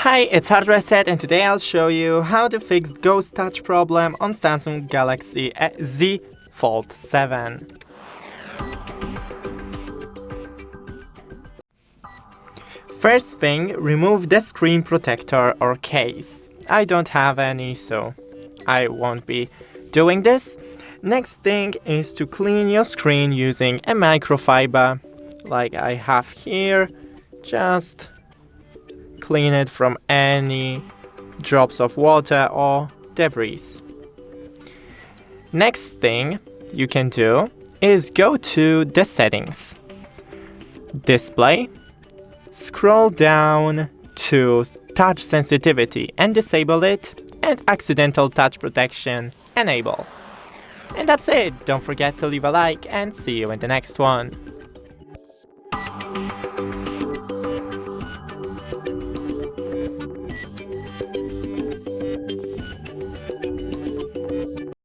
Hi, it's HardReset and today I'll show you how to fix Ghost Touch problem on Samsung Galaxy Z Fold 7. First thing, remove the screen protector or case. I don't have any, so I won't be doing this. Next thing is to clean your screen using a microfiber, like I have here. Just clean it from any drops of water or debris. Next thing you can do is go to the settings, display, scroll down to touch sensitivity and disable it, and accidental touch protection enable. And that's it. Don't forget to leave a like and see you in the next one.